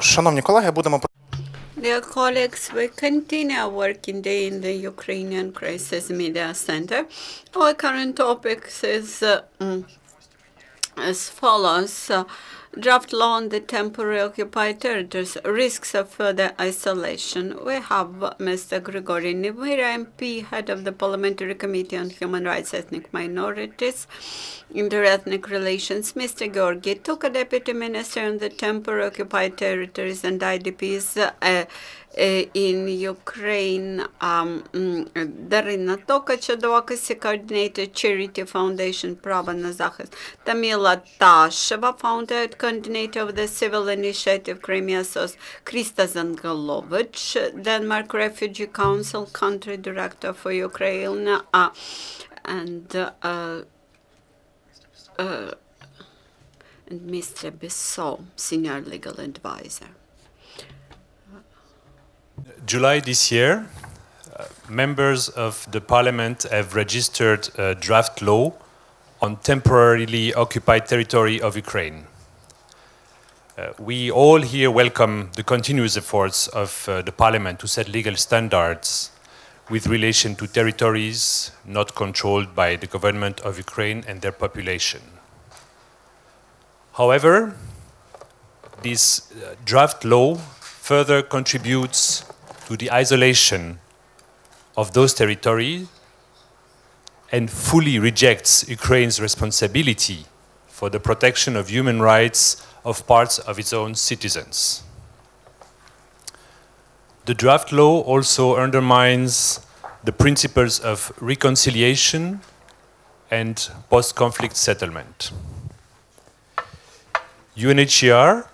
Шановні колеги, будемо Dear colleagues, we continue our working day in the Ukrainian Crisis Media Center. Our current topic is as follows. Draft law on the temporary occupied territories, risks of further isolation. We have Mr. Grygoriy, Nemyrya MP, head of the Parliamentary Committee on Human Rights, Ethnic Minorities, Interethnic Relations, Mr. Georgiy, Tuka, Deputy Minister on the temporary occupied territories and IDPs in Ukraine, Daryna Tolkach, advocacy coordinator, Charity Foundation, Pravo, Zahyst, Tamila Tasheva, founder and coordinator of the civil initiative Crimea SOS, Krista, Zongolowitz, Denmark Refugee Council, country director for Ukraine, and Mr. Bissot, senior legal advisor. July this year, members of the Parliament have registered a draft law on temporarily occupied territory of Ukraine. We all here welcome the continuous efforts of the Parliament to set legal standards with relation to territories not controlled by the government of Ukraine and their population. However, this draft law further contributes to the isolation of those territories and fully rejects Ukraine's responsibility for the protection of human rights of parts of its own citizens. The draft law also undermines the principles of reconciliation and post-conflict settlement. UNHCR,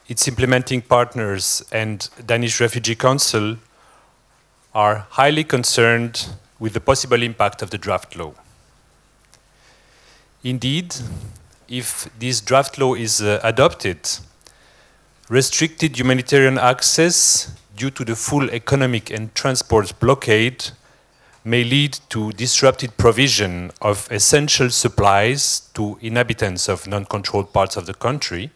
its implementing partners, and Danish Refugee Council are highly concerned with the possible impact of the draft law. Indeed, if this draft law is adopted, restricted humanitarian access due to the full economic and transport blockade may lead to disrupted provision of essential supplies to inhabitants of non-controlled parts of the country,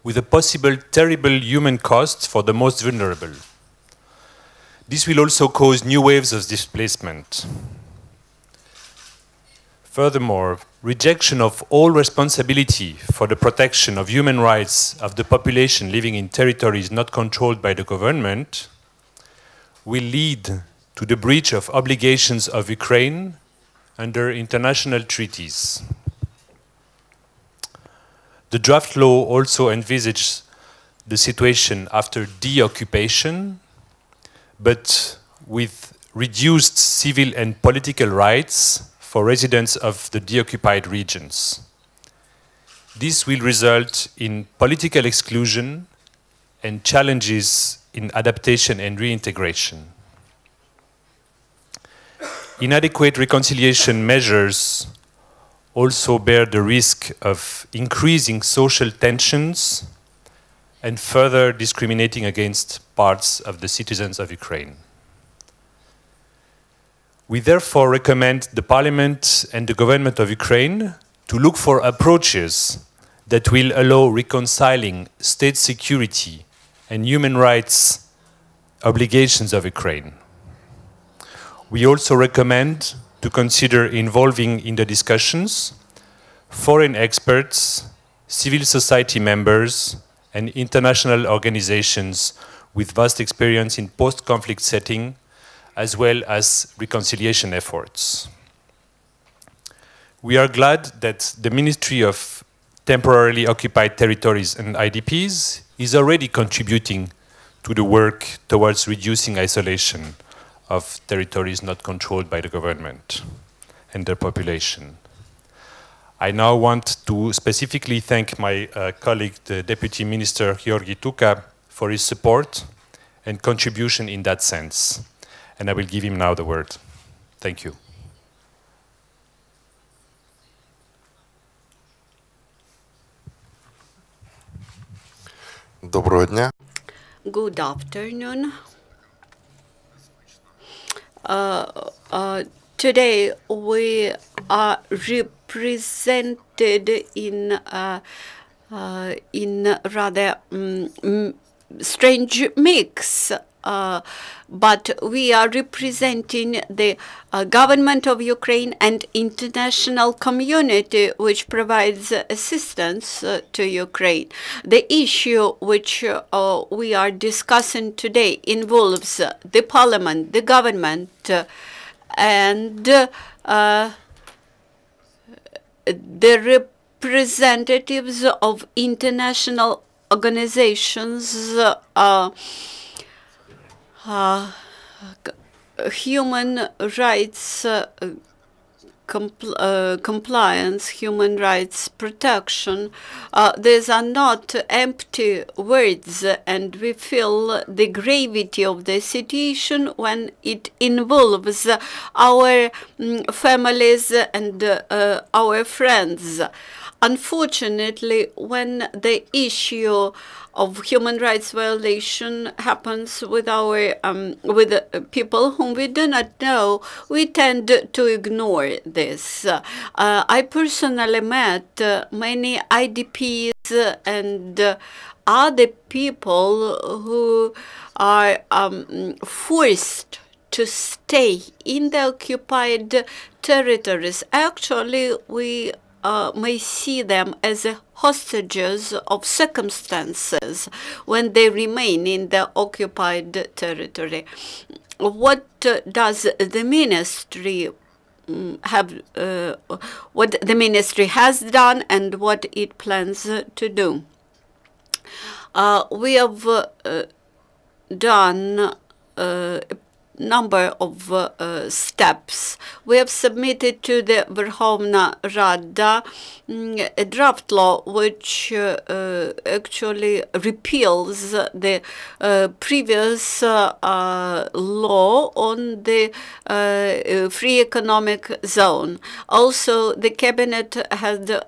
with a possible terrible human cost for the most vulnerable. This will also cause new waves of displacement. Furthermore, rejection of all responsibility for the protection of human rights of the population living in territories not controlled by the government will lead to the breach of obligations of Ukraine under international treaties. The draft law also envisages the situation after deoccupation, but with reduced civil and political rights for residents of the deoccupied regions. This will result in political exclusion and challenges in adaptation and reintegration. Inadequate reconciliation measures also bear the risk of increasing social tensions and further discriminating against parts of the citizens of Ukraine. We therefore recommend the Parliament and the government of Ukraine to look for approaches that will allow reconciling state security and human rights obligations of Ukraine. We also recommend to consider involving in the discussions foreign experts, civil society members, and international organizations with vast experience in post-conflict setting, as well as reconciliation efforts. We are glad that the Ministry of Temporarily Occupied Territories and IDPs is already contributing to the work towards reducing isolation of territories not controlled by the government and their population. I now want to specifically thank my colleague, the Deputy Minister Georgiy Tuka, for his support and contribution in that sense. And I will give him now the word. Thank you. Доброго дня. Good afternoon. Today we are represented in in rather strange mix. But we are representing the government of Ukraine and international community which provides assistance to Ukraine. The issue which we are discussing today involves the parliament, the government, and the representatives of international organizations, human rights compliance, human rights protection. These are not empty words, and we feel the gravity of the situation when it involves our families and our friends. Unfortunately, when the issue of human rights violation happens with our people whom we do not know, we tend to ignore this. I personally met many IDPs and other people who are forced to stay in the occupied territories. Actually, we may see them as hostages of circumstances when they remain in the occupied territory. What does the ministry have, what the ministry has done and what it plans to do? We have done a number of steps. We have submitted to the Verkhovna Rada a draft law which actually repeals the previous law on the free economic zone. Also, the cabinet had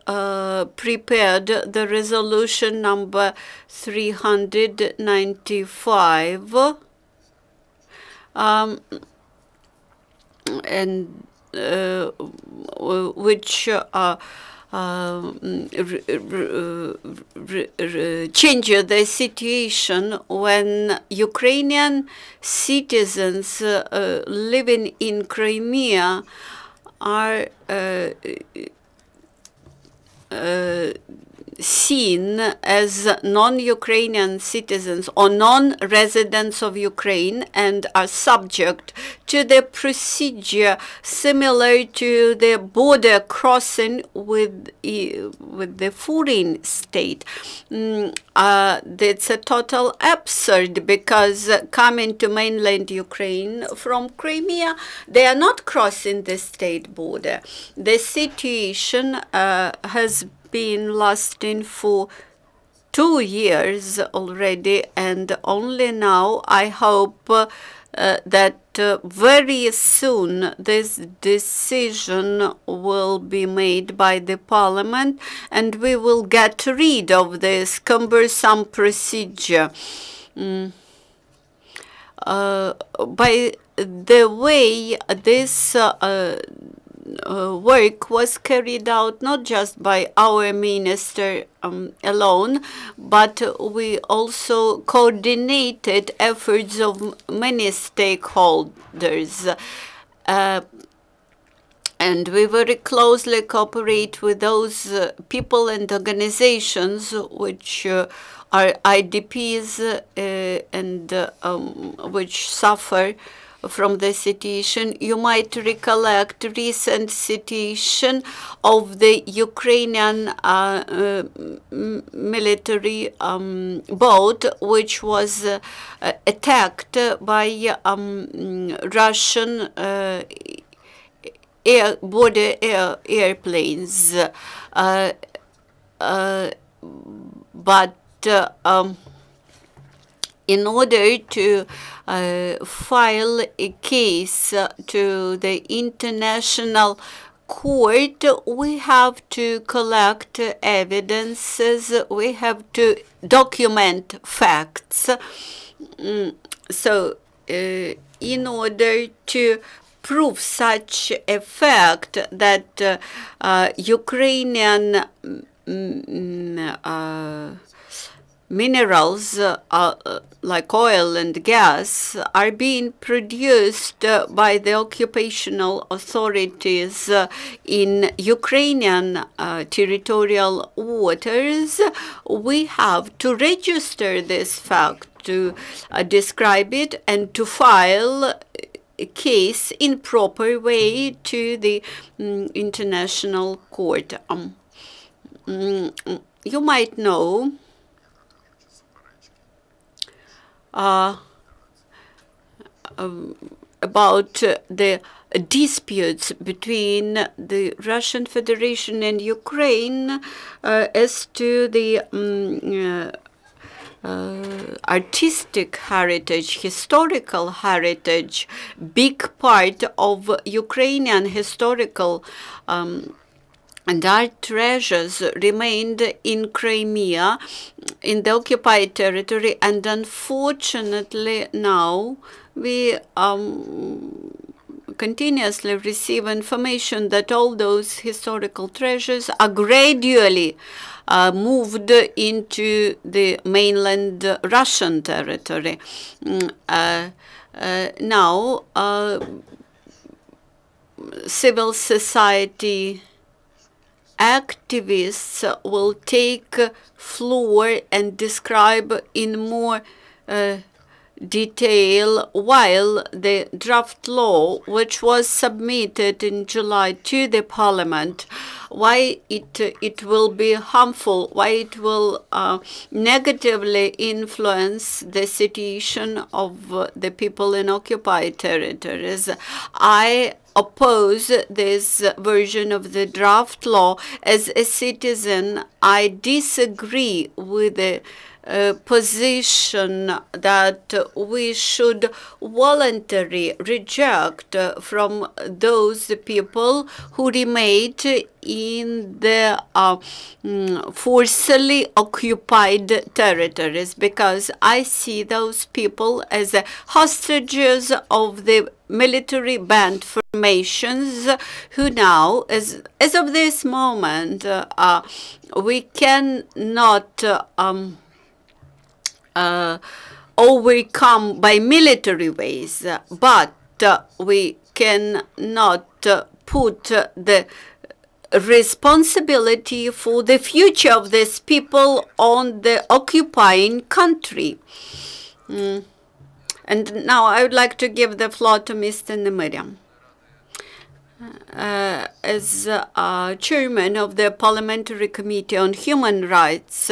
prepared the resolution number 395 and which change the situation when Ukrainian citizens living in Crimea are seen as non-Ukrainian citizens or non-residents of Ukraine and are subject to the procedure similar to the border crossing with the foreign state. It's a total absurd because coming to mainland Ukraine from Crimea, they are not crossing the state border. The situation has been lasting for 2 years already, and only now I hope that very soon this decision will be made by the parliament and we will get rid of this cumbersome procedure. By the way, this work was carried out not just by our minister alone, but we also coordinated efforts of many stakeholders. And we very closely cooperate with those people and organizations which are IDPs and which suffer from the situation. You might recollect recent situation of the Ukrainian military boat, which was attacked by Russian border airplanes. But in order to file a case to the international court, we have to collect evidences, we have to document facts. So in order to prove such a fact that Ukrainian minerals like oil and gas are being produced by the occupational authorities in Ukrainian territorial waters, we have to register this fact, to describe it, and to file a case in proper way to the International Court. You might know about the disputes between the Russian Federation and Ukraine as to the artistic heritage, historical heritage. Big part of Ukrainian historical and art treasures remained in Crimea, in the occupied territory, and unfortunately now we continuously receive information that all those historical treasures are gradually moved into the mainland Russian territory. Now, civil society activists will take floor and describe in more detail, while the draft law, which was submitted in July to the Parliament, why it will be harmful, why it will negatively influence the situation of the people in occupied territories. I oppose this version of the draft law. As a citizen, I disagree with the position that we should voluntarily reject from those people who remained in the forcibly occupied territories, because I see those people as hostages of the military band formations who now, as of this moment, we cannot overcome by military ways, but we cannot put the responsibility for the future of these people on the occupying country. And now I would like to give the floor to Mr. Nemyrya. As chairman of the Parliamentary Committee on Human Rights,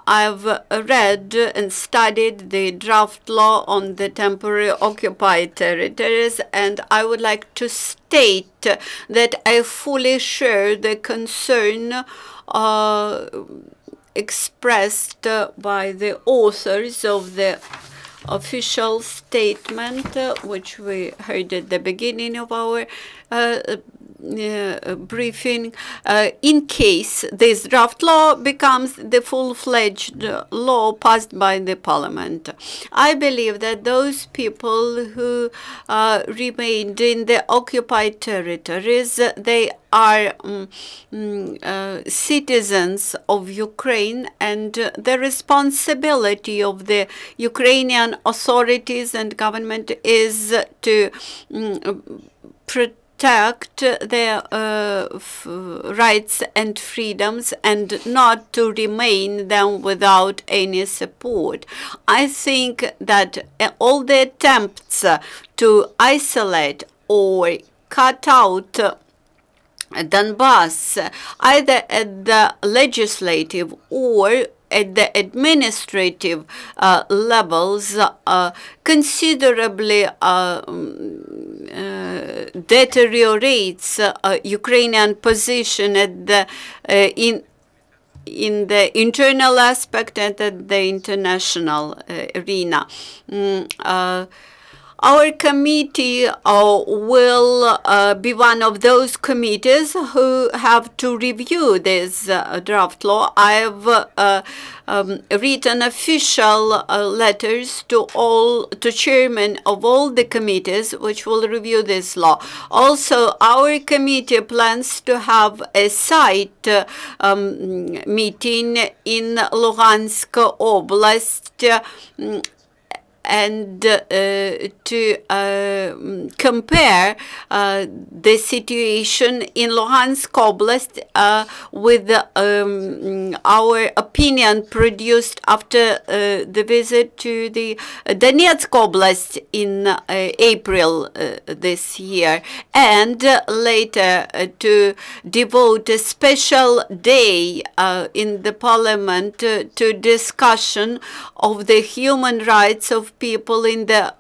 I've read and studied the draft law on the temporary occupied territories, and I would like to state that I fully share the concern expressed by the authors of the official statement, which we heard at the beginning of our briefing. In case this draft law becomes the full-fledged law passed by the Parliament, I believe that those people who remained in the occupied territories, they are citizens of Ukraine, and the responsibility of the Ukrainian authorities and government is to protect their rights and freedoms and not to remain them without any support. I think that all the attempts to isolate or cut out Donbass, either at the legislative or at the administrative levels, considerably deteriorates Ukrainian position at the in the internal aspect and at the international arena. Our committee will be one of those committees who have to review this draft law. I've written official letters to chairmen of all the committees which will review this law. Also, our committee plans to have a site meeting in Luhansk Oblast and to compare the situation in Luhansk Oblast with our opinion produced after the visit to the Donetsk Oblast in April this year, and later to devote a special day in the parliament to discussion of the human rights of people in the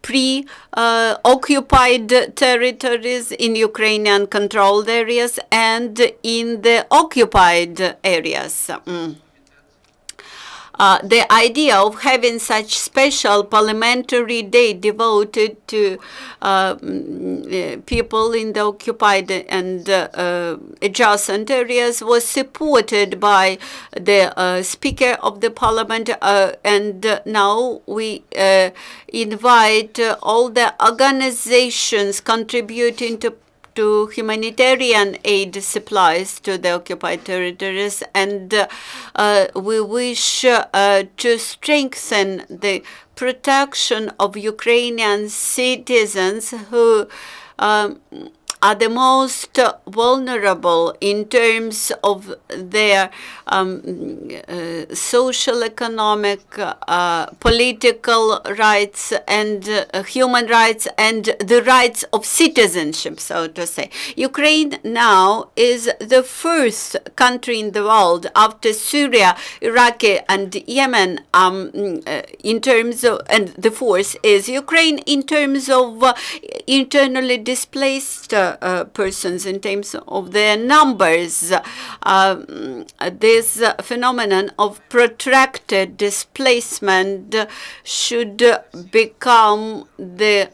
pre-occupied territories, in Ukrainian controlled areas, and in the occupied areas. The idea of having such special parliamentary day devoted to people in the occupied and adjacent areas was supported by the Speaker of the Parliament, and now we invite all the organizations contributing to humanitarian aid supplies to the occupied territories, and we wish to strengthen the protection of Ukrainian citizens who are the most vulnerable in terms of their social, economic, political rights, and human rights, and the rights of citizenship, so to say. Ukraine now is the first country in the world after Syria, Iraq, and Yemen in terms of, and the fourth is Ukraine in terms of internally displaced persons, in terms of their numbers. This phenomenon of protracted displacement should become the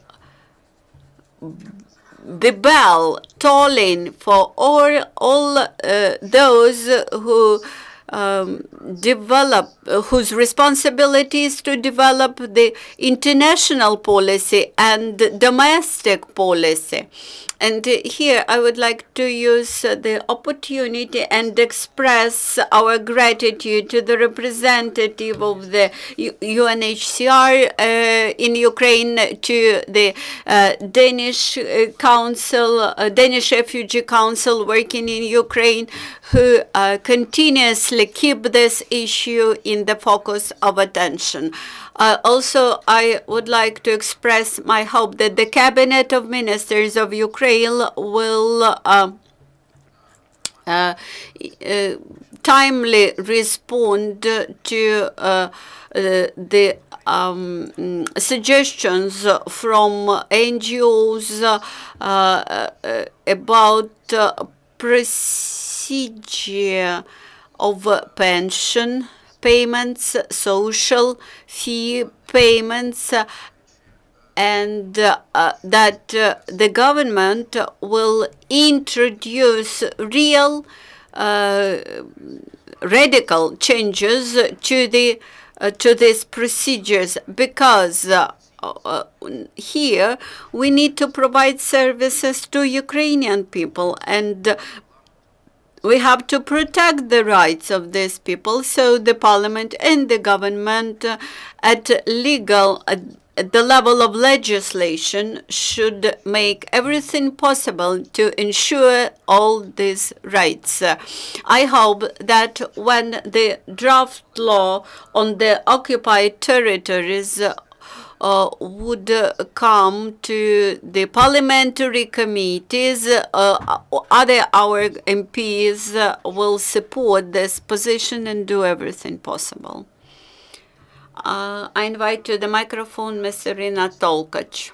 bell tolling for all those who whose responsibility is to develop the international policy and domestic policy. And here I would like to use the opportunity and express our gratitude to the representative of the UNHCR in Ukraine, to the Danish Council, Danish Refugee Council working in Ukraine, who continuously keep this issue in the focus of attention. Also, I would like to express my hope that the Cabinet of Ministers of Ukraine will timely respond to the suggestions from NGOs about procedure of pension payments, social fee payments, and that the government will introduce real radical changes to these procedures, because here we need to provide services to Ukrainian people, and we have to protect the rights of these people. So the parliament and the government at the level of legislation should make everything possible to ensure all these rights. I hope that when the draft law on the occupied territories would come to the parliamentary committees, our MPs will support this position and do everything possible. I invite to the microphone Ms. Daryna Tolkach.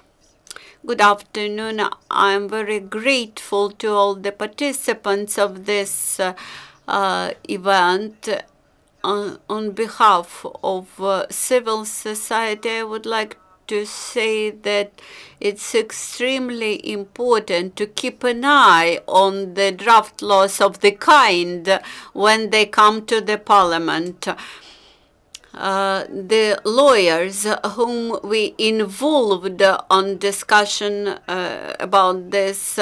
Good afternoon. I'm very grateful to all the participants of this event. On behalf of civil society, I would like to say that it's extremely important to keep an eye on the draft laws of the kind when they come to the Parliament. The lawyers whom we involved on discussion about this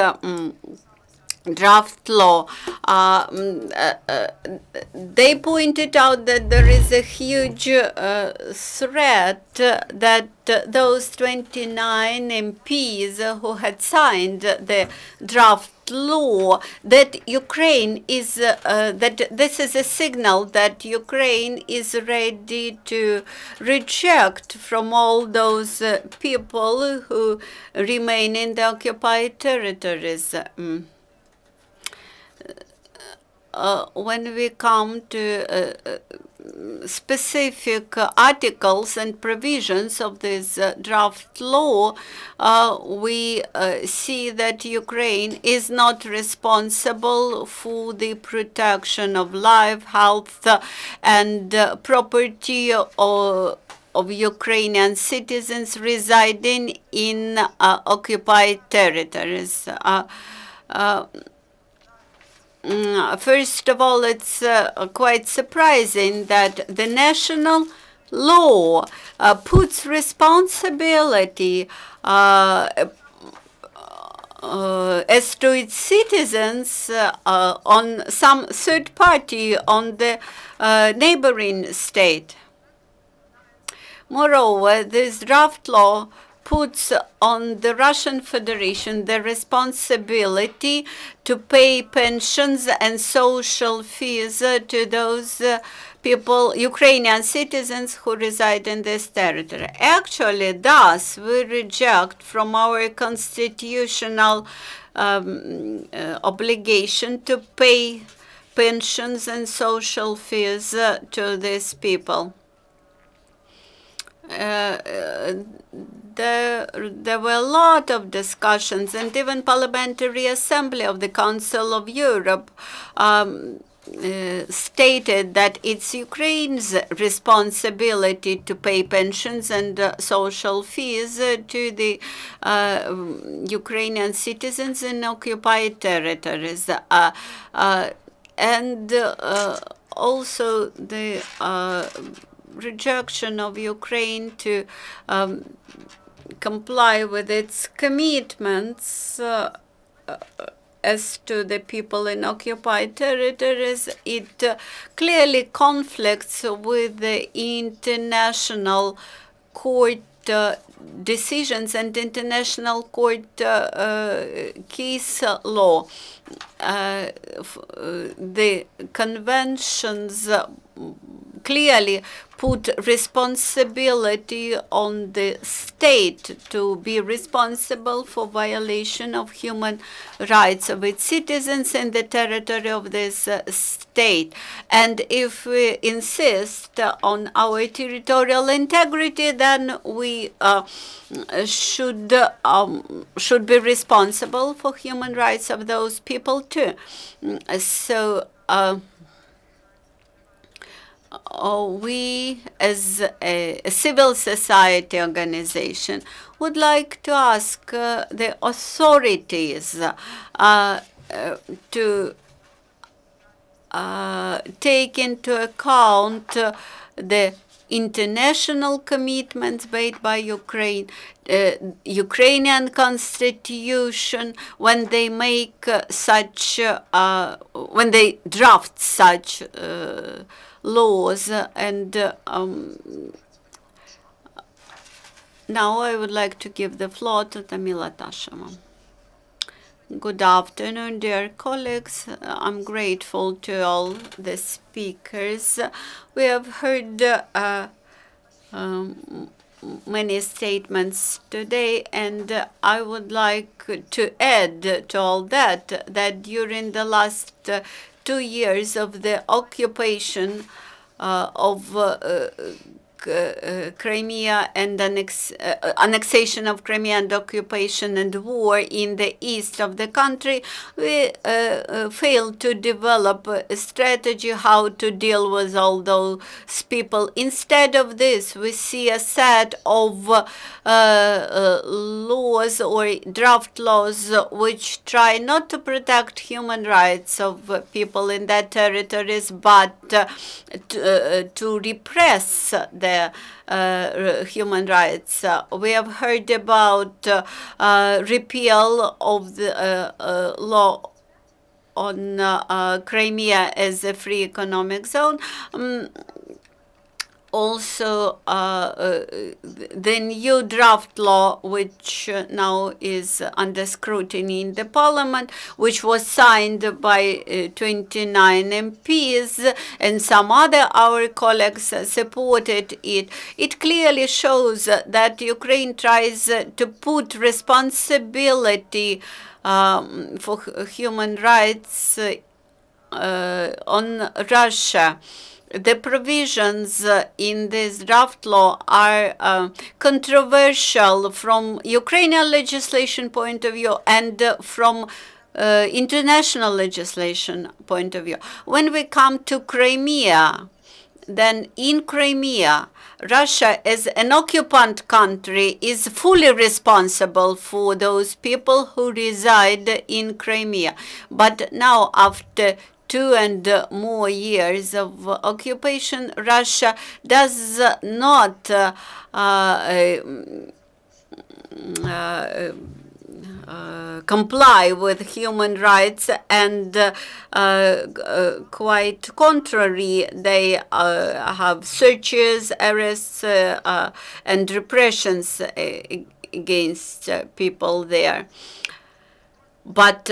draft law, they pointed out that there is a huge threat that those 29 MPs who had signed the draft law, that Ukraine is, that this is a signal that Ukraine is ready to reject from all those people who remain in the occupied territories. When we come to specific articles and provisions of this draft law, we see that Ukraine is not responsible for the protection of life, health, and property of Ukrainian citizens residing in occupied territories. First of all, it's quite surprising that the national law puts responsibility as to its citizens on some third party, on the neighboring state. Moreover, this draft law puts on the Russian Federation the responsibility to pay pensions and social fees to those people, Ukrainian citizens who reside in this territory. Actually, thus, we reject from our constitutional obligation to pay pensions and social fees to these people. There were a lot of discussions, and even Parliamentary Assembly of the Council of Europe stated that it's Ukraine's responsibility to pay pensions and social fees to the Ukrainian citizens in occupied territories. And also the rejection of Ukraine to comply with its commitments as to the people in occupied territories, it clearly conflicts with the international court decisions and international court case law. The conventions clearly put responsibility on the state to be responsible for violation of human rights of its citizens in the territory of this state. And if we insist on our territorial integrity, then we should be responsible for human rights of those people too. So we, as a civil society organization, would like to ask the authorities to take into account the international commitments made by Ukraine, Ukrainian constitution, when they make such, when they draft such laws. And now I would like to give the floor to Tamila Tasheva. Good afternoon, dear colleagues. I'm grateful to all the speakers. We have heard many statements today, and I would like to add to all that during the last 2 years of the occupation of Crimea and annexation of Crimea and occupation and war in the east of the country, we failed to develop a strategy how to deal with all those people. Instead of this, we see a set of laws or draft laws which try not to protect human rights of people in that territories, but to repress the human rights. We have heard about repeal of the law on Crimea as a free economic zone. Also, the new draft law, which now is under scrutiny in the parliament, which was signed by 29 MPs and some other our colleagues supported it. It clearly shows that Ukraine tries to put responsibility for human rights on Russia. The provisions in this draft law are controversial from Ukrainian legislation point of view and from international legislation point of view. When we come to Crimea, then in Crimea, Russia as an occupant country is fully responsible for those people who reside in Crimea. But now, after 2 and more years of occupation, Russia does not comply with human rights, and quite contrary, they have searches, arrests, and repressions against people there. But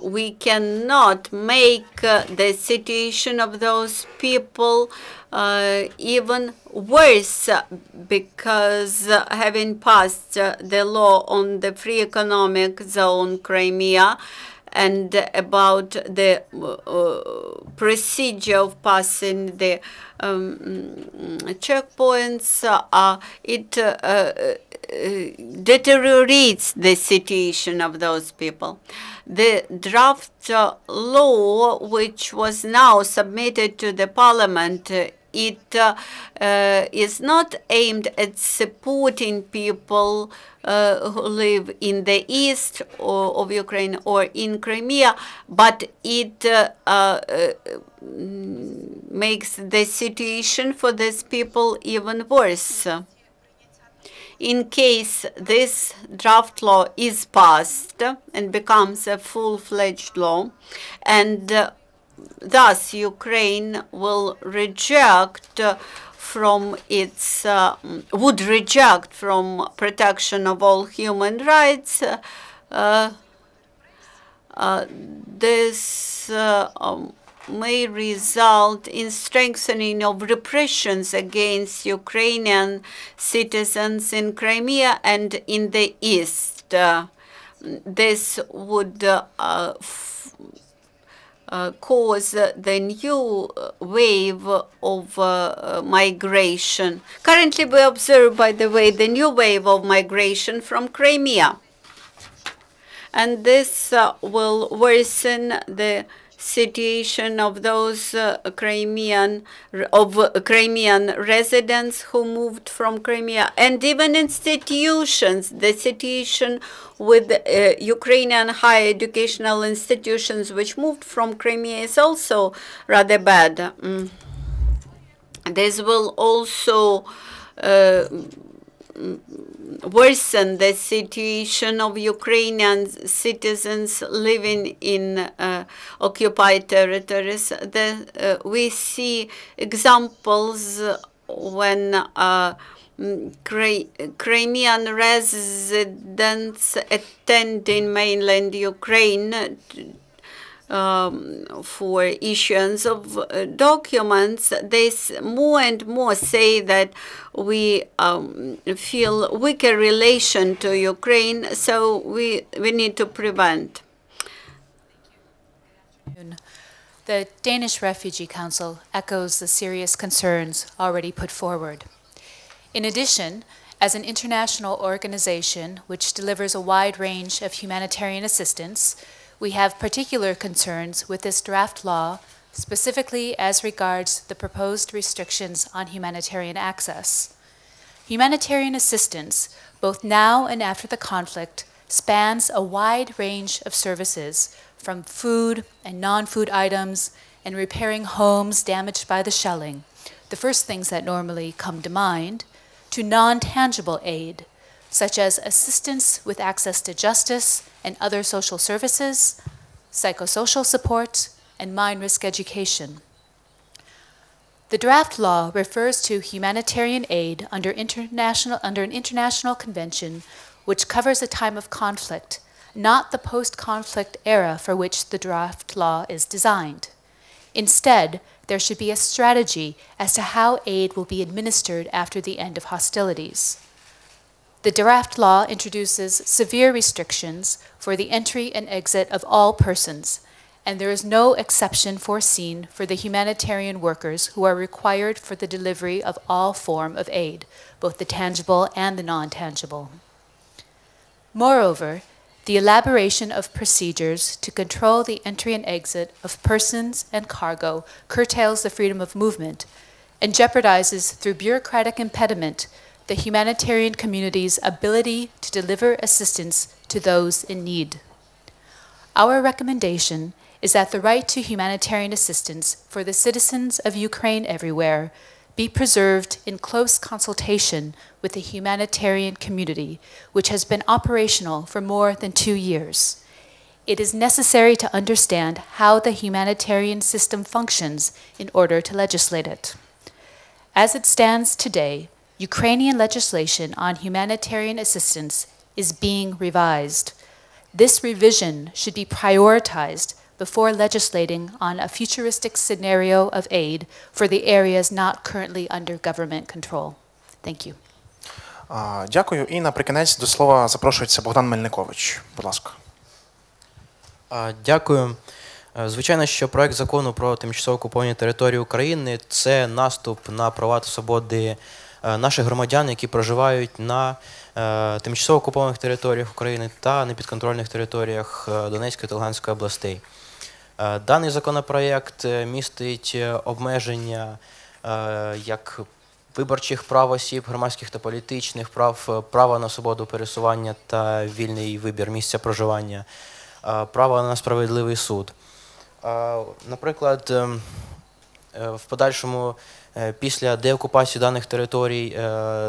we cannot make the situation of those people even worse, because having passed the law on the free economic zone Crimea and about the procedure of passing the checkpoints, it deteriorates the situation of those people. The draft law, which was now submitted to the parliament, it is not aimed at supporting people who live in the east of Ukraine or in Crimea, but it makes the situation for these people even worse. In case this draft law is passed and becomes a full-fledged law, and thus Ukraine will reject from its would reject from protection of all human rights, this may result in strengthening of repressions against Ukrainian citizens in Crimea and in the east. This would cause the new wave of migration. Currently, we observe, by the way, the new wave of migration from Crimea. And this will worsen the situation of those Crimean residents who moved from Crimea, and even institutions. The situation with Ukrainian higher educational institutions which moved from Crimea is also rather bad. This will also worsen the situation of Ukrainian citizens living in occupied territories. We see examples when Crimean residents attending mainland Ukraine for issuance of documents, they more and more say that we feel weaker relation to Ukraine, so we need to prevent. The Danish Refugee Council echoes the serious concerns already put forward. In addition, as an international organization which delivers a wide range of humanitarian assistance, we have particular concerns with this draft law, specifically as regards the proposed restrictions on humanitarian access. Humanitarian assistance, both now and after the conflict, spans a wide range of services, from food and non-food items and repairing homes damaged by the shelling, the first things that normally come to mind, to non-tangible aid, such as assistance with access to justice and other social services, psychosocial support, and mine risk education. The draft law refers to humanitarian aid under an international convention which covers a time of conflict, not the post-conflict era for which the draft law is designed. Instead, there should be a strategy as to how aid will be administered after the end of hostilities. The draft law introduces severe restrictions for the entry and exit of all persons, and there is no exception foreseen for the humanitarian workers who are required for the delivery of all form of aid, both the tangible and the non-tangible. Moreover, the elaboration of procedures to control the entry and exit of persons and cargo curtails the freedom of movement and jeopardizes, through bureaucratic impediment, the humanitarian community's ability to deliver assistance to those in need. Our recommendation is that the right to humanitarian assistance for the citizens of Ukraine everywhere be preserved in close consultation with the humanitarian community, which has been operational for more than 2 years. It is necessary to understand how the humanitarian system functions in order to legislate it. As it stands today, Ukrainian legislation on humanitarian assistance is being revised. This revision should be prioritized before legislating on a futuristic scenario of aid for the areas not currently under government control. Thank you. Дякую. І наприкінець до слова запрошується Богдан Мельникович. Будь ласка. Дякую. Звичайно, що проект закону про тимчасово окуповані території України – це наступ на права та свободи наших громадян, які проживають на тимчасово окупованих територіях України та непідконтрольних територіях Донецької та Луганської областей. Даний законопроєкт містить обмеження як виборчих прав осіб, громадських та політичних прав, права на свободу пересування та вільний вибір місця проживання, права на справедливий суд. Наприклад, в подальшому, після деокупації даних територій,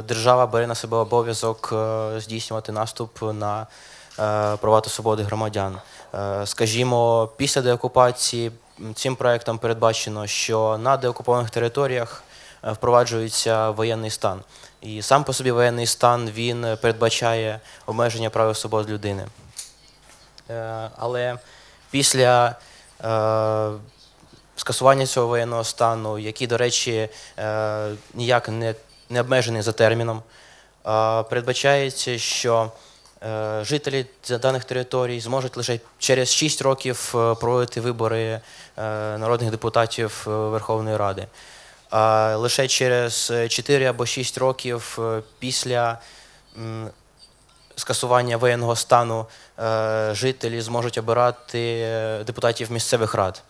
держава бере на себе обов'язок здійснювати наступ на права та свободи громадян. Скажімо, після деокупації цим проектом передбачено, що на деокупованих територіях впроваджується воєнний стан. І сам по собі воєнний стан, він передбачає обмеження прав і свобод людини. Але після скасування цього воєнного стану, який, до речі, ніяк не обмежений за терміном, передбачається, що жителі даних територій зможуть лише через 6 років проводити вибори народних депутатів Верховної Ради. А лише через 4 або 6 років після скасування воєнного стану жителі зможуть обирати депутатів місцевих рад.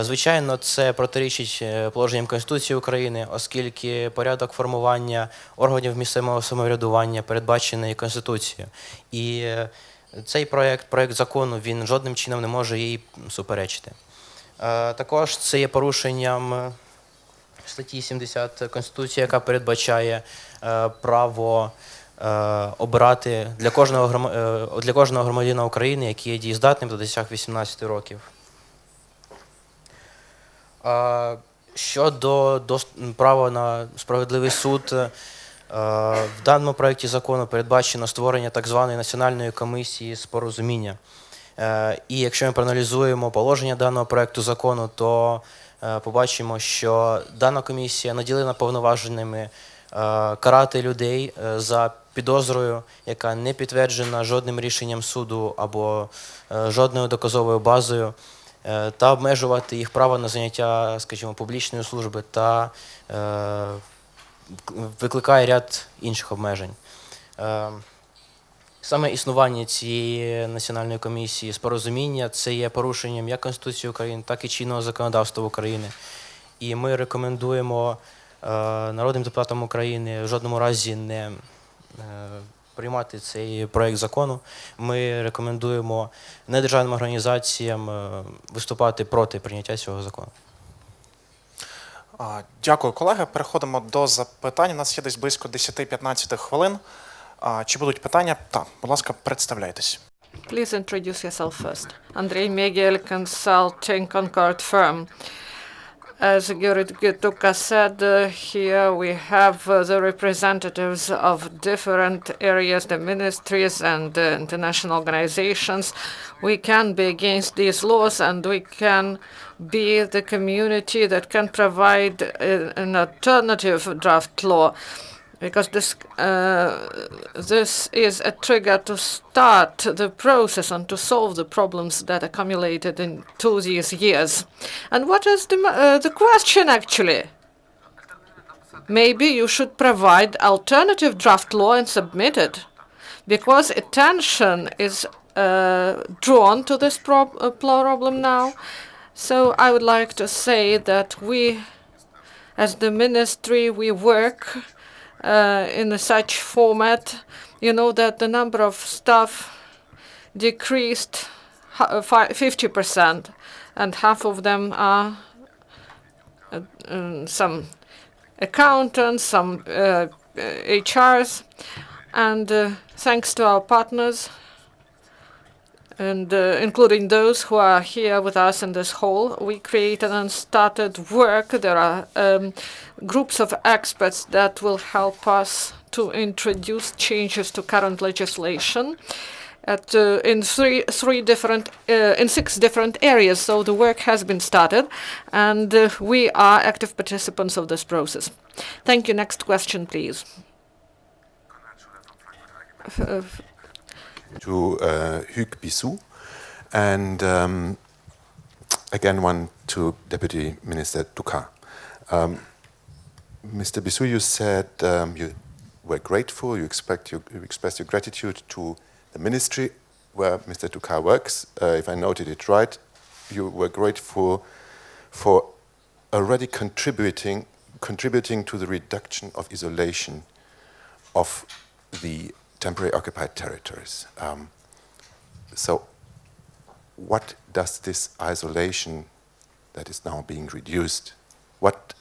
Звичайно, це протирічить положенням Конституції України, оскільки порядок формування органів місцевого самоврядування передбачений Конституцією. І цей проєкт закону, він жодним чином не може їй суперечити. Також це є порушенням статті 70 Конституції, яка передбачає право обирати для кожного громадянина України, який є дієздатним та досяг 18 років. Щодо права на справедливий суд, в даному проєкті закону передбачено створення так званої Національної комісії з порозуміння. І якщо ми проаналізуємо положення даного проєкту закону, то побачимо, що дана комісія наділена повноваженнями карати людей за підозрою, яка не підтверджена жодним рішенням суду або жодною доказовою базою. та обмежувати їх право на заняття, скажімо, публічної служби та викликає ряд інших обмежень. Саме існування цієї національної комісії з порозуміння це є порушенням як Конституції України, так і чинного законодавства України. І ми рекомендуємо народним депутатам України в жодному разі не приймати цей проєкт закону. Ми рекомендуємо недержавним організаціям виступати проти прийняття цього закону. Дякую, колеги. Переходимо до запитань. У нас є десь близько 10-15 хвилин. Чи будуть питання? Так, будь ласка, представляйтесь. Please introduce yourself first. Andrei Megel, consulting Concord firm. As Georgiy Tuka said, here we have the representatives of different areas, the ministries and international organizations. We can be against these laws and we can be the community that can provide an alternative draft law. Because this is a trigger to start the process and to solve the problems that accumulated into these years. And what is the question, actually? Maybe you should provide alternative draft law and submit it, because attention is drawn to this problem now. So I would like to say that we, as the ministry, we work in such format, you know, that the number of staff decreased 50%, and half of them are some accountants, some HRs, and thanks to our partners, and including those who are here with us in this hall, we created and started work. There are groups of experts that will help us to introduce changes to current legislation in six different areas. So the work has been started, and we are active participants of this process. Thank you. Next question, please. To Hugues Bissot, and again one to Deputy Minister Tuka. Mr. Bissot, you said you were grateful, you expressed your gratitude to the ministry where Mr. Tuka works. If I noted it right, you were grateful for already contributing to the reduction of isolation of the temporary occupied territories. So what does this isolation that is now being reduced, what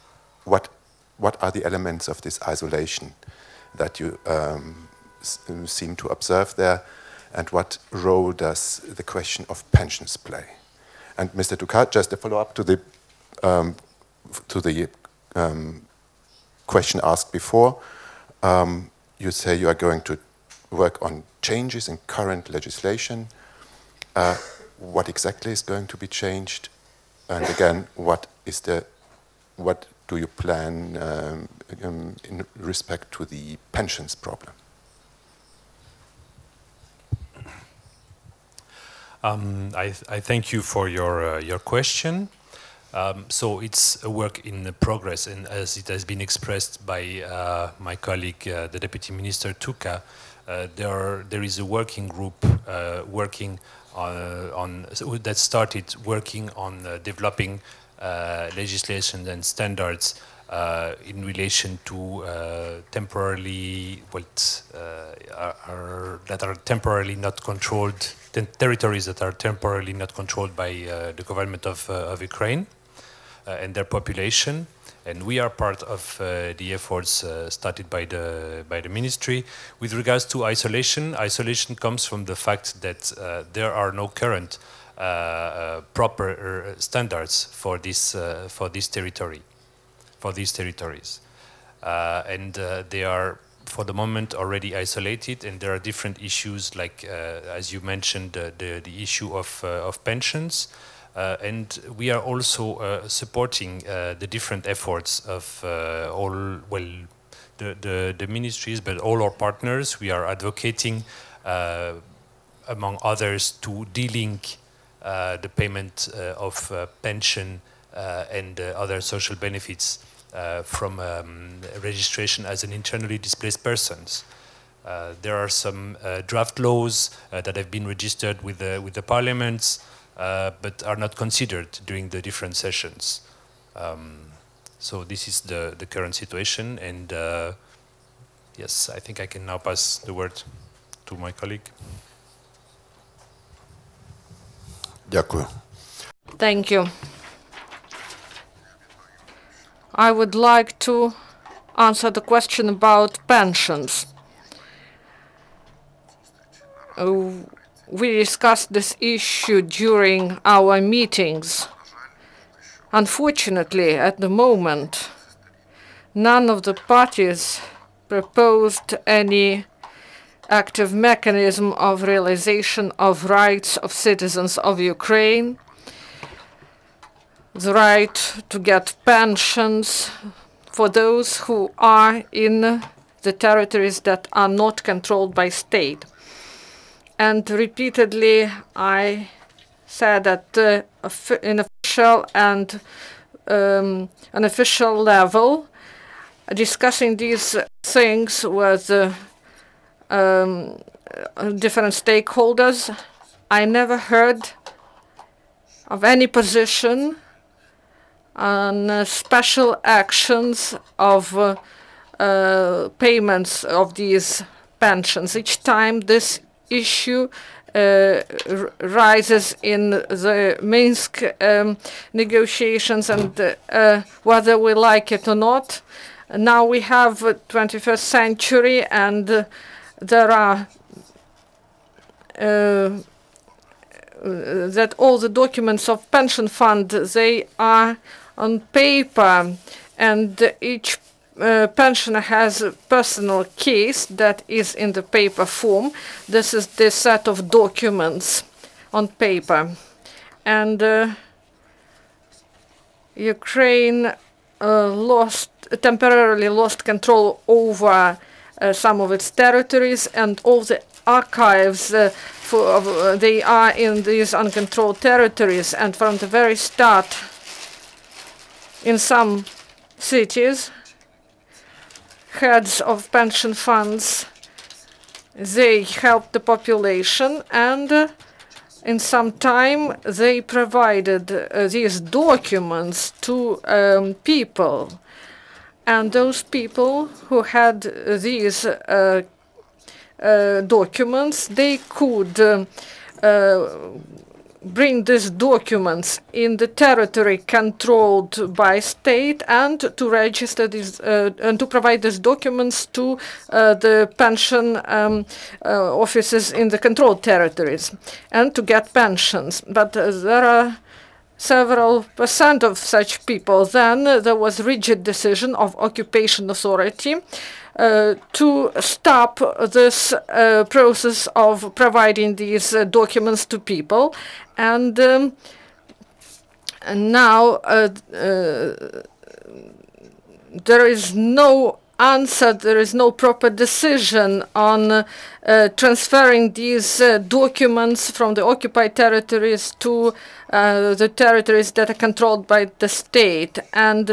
are the elements of this isolation that you seem to observe there, and what role does the question of pensions play? And Mr. Tuka, just a follow-up to the question asked before, you say you are going to work on changes in current legislation. What exactly is going to be changed? And again, what do you plan in respect to the pensions problem? I thank you for your question. So it's a work in progress, and as it has been expressed by my colleague, the Deputy Minister Tuka, there is a working group that started working on developing legislation and standards in relation to territories that are temporarily not controlled by the government of Ukraine and their population. And we are part of the efforts started by the ministry. With regards to isolation comes from the fact that there are no current proper standards for these territories, and they are for the moment already isolated. And there are different issues, like as you mentioned, the issue of pensions. And we are also supporting the different efforts of the ministries, but all our partners. We are advocating, among others, to de-link the payment of pension and other social benefits from registration as an internally displaced persons. There are some draft laws that have been registered with the parliaments, but are not considered during the different sessions. So this is the current situation, and yes, I think I can now pass the word to my colleague. Дякую. Thank you. I would like to answer the question about pensions. We discussed this issue during our meetings. Unfortunately, at the moment, none of the parties proposed any active mechanism of realization of rights of citizens of Ukraine, the right to get pensions for those who are in the territories that are not controlled by state. And repeatedly, I said that in official and unofficial level, discussing these things with different stakeholders, I never heard of any position on special actions of payments of these pensions. Each time this issue rises in the Minsk negotiations, and whether we like it or not, now we have 21st century, and there are that all the documents of pension fund, they are on paper, and each pensioner has a personal case that is in the paper form. This is the set of documents on paper. And Ukraine temporarily lost control over some of its territories, and all the archives they are in these uncontrolled territories. And from the very start, in some cities, heads of pension funds, they helped the population, and in some time they provided these documents to people. And those people who had these documents, they could bring these documents in the territory controlled by state, and to register these and to provide these documents to the pension offices in the controlled territories, and to get pensions. But there are several percent of such people. Then there was rigid decision of occupation authority to stop this process of providing these documents to people. And now there is no answer, there is no proper decision on transferring these documents from the occupied territories to the territories that are controlled by the state. And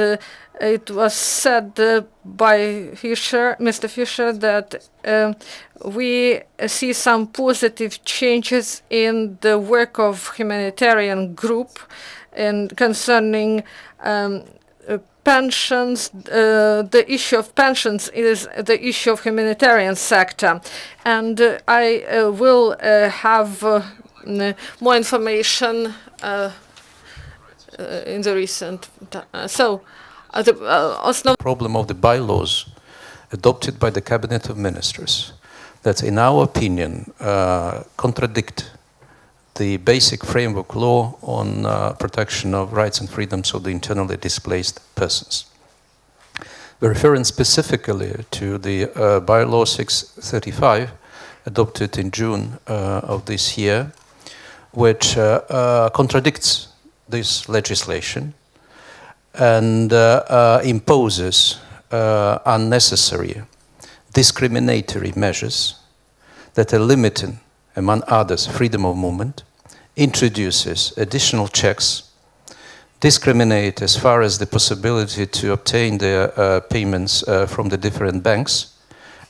it was said by Mr. Fischer, that we see some positive changes in the work of humanitarian group and concerning pensions. The issue of pensions is the issue of humanitarian sector, and I will have more information in the recent time. The problem of the bylaws adopted by the Cabinet of Ministers that, in our opinion, contradict the basic framework law on protection of rights and freedoms of the internally displaced persons. We're referring specifically to the bylaw 635 adopted in June of this year, which contradicts this legislation and imposes unnecessary discriminatory measures that are limiting, among others, freedom of movement, introduces additional checks, discriminate as far as the possibility to obtain the payments from the different banks,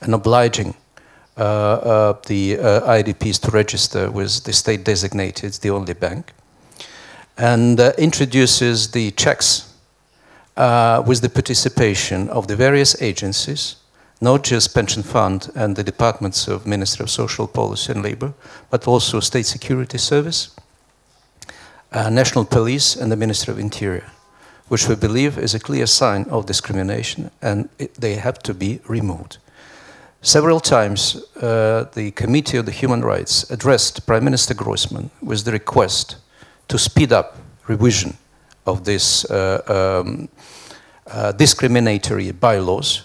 and obliging the IDPs to register with the state designated, the only bank, and introduces the checks with the participation of the various agencies, not just Pension Fund and the departments of Ministry of Social Policy and Labor, but also State Security Service, National Police and the Ministry of Interior, which we believe is a clear sign of discrimination, and they have to be removed. Several times, the Committee on the Human Rights addressed Prime Minister Groysman with the request to speed up revision of this discriminatory bylaws.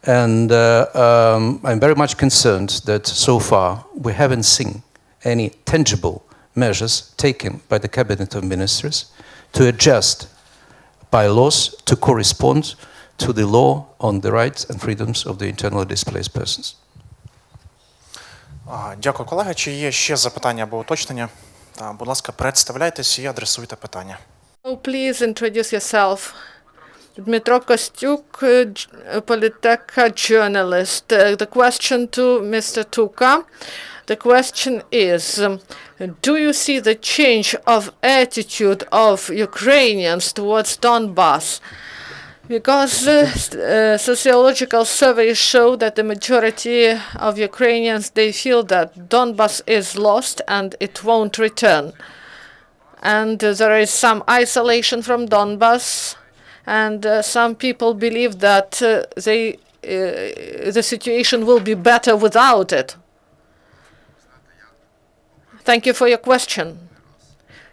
And I'm very much concerned that so far we haven't seen any tangible measures taken by the Cabinet of Ministers to adjust bylaws to correspond to the law on the rights and freedoms of the internally displaced persons. Дякую, колеги. Чи є ще запитання або уточнення? Будь ласка, представляйтесь і адресуйте питання. Please introduce yourself. Dmitro Kostyuk, Political journalist. The question to Mr. Tuka. The question is, do you see the change of attitude of Ukrainians towards Donbass? Because sociological surveys show that the majority of Ukrainians, they feel that Donbass is lost and it won't return. And there is some isolation from Donbass, and some people believe that the situation will be better without it. Thank you for your question.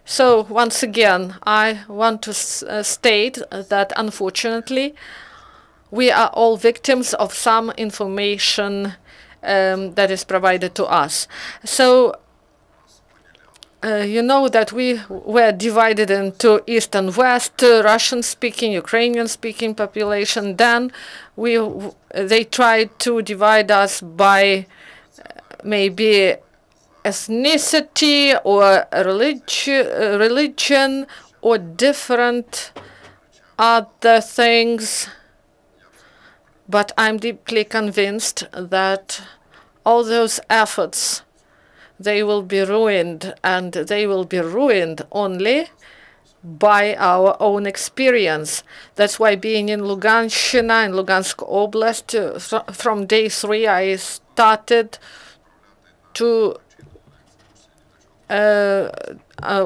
So once again, I want to state that unfortunately, we are all victims of some information that is provided to us. So you know that we were divided into East and West, Russian-speaking, Ukrainian-speaking population. Then they tried to divide us by maybe ethnicity or religion or different other things. But I'm deeply convinced that all those efforts, they will be ruined, and they will be ruined only by our own experience. That's why being in Luganshina, in Lugansk Oblast, from day 3, I started to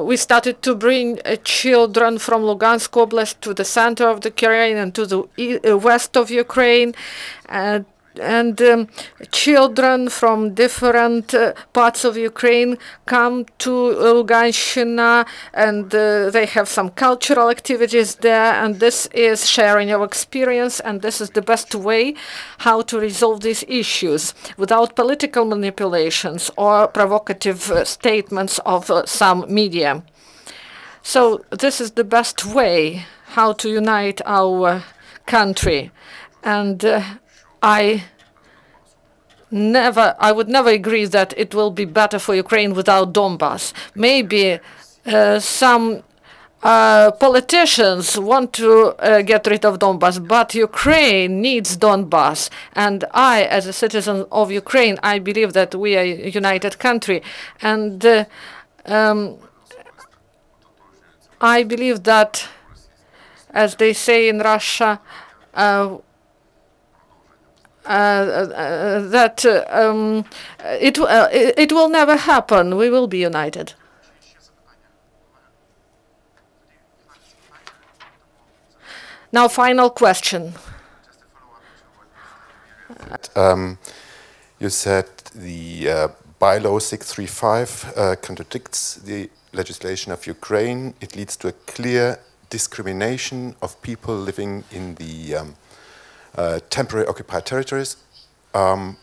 we started to bring children from Lugansk Oblast to the center of the Ukraine and to the west of Ukraine, and children from different parts of Ukraine come to Luganshina, and they have some cultural activities there, and this is sharing of experience, and this is the best way how to resolve these issues without political manipulations or provocative statements of some media. So this is the best way how to unite our country, and I would never agree that it will be better for Ukraine without Donbass. Maybe some politicians want to get rid of Donbass, but Ukraine needs Donbass. And I, as a citizen of Ukraine, I believe that we are a united country. And I believe that, as they say in Russia, that it will never happen. We will be united. Now, final question. You said the bylaw 635 contradicts the legislation of Ukraine. It leads to a clear discrimination of people living in the temporary occupied territories. I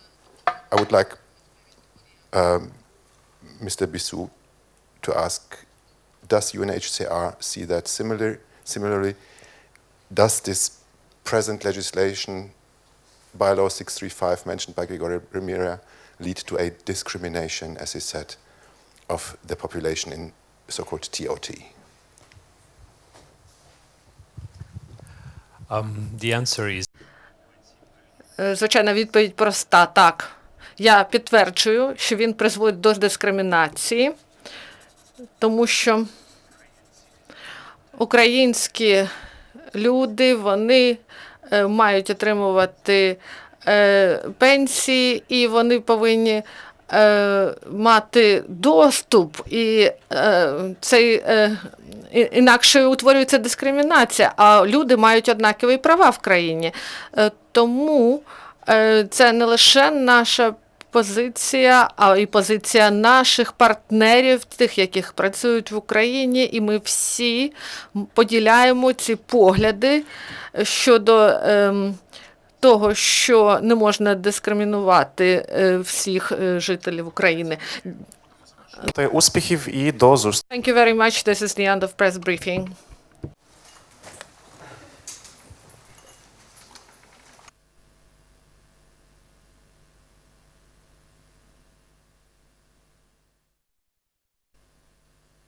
would like Mr. Bissot to ask, does UNHCR see that similarly? Does this present legislation, bylaw 635 mentioned by Grygoriy Nemyrya, lead to a discrimination, as he said, of the population in so-called TOT? The answer is Звичайно, відповідь проста. Так. Я підтверджую, що він призводить до дискримінації, тому що українські люди, вони мають отримувати пенсії, і вони повинні мати доступ, і інакше утворюється дискримінація, а люди мають однакові права в країні. Тому це не лише наша позиція, а й позиція наших партнерів, тих, яких працюють в Україні, і ми всі поділяємо ці погляди щодо того, що не можна дискримінувати всіх жителів України. Успіхів і до зустрічі. Thank you very much. This is the end of press briefing.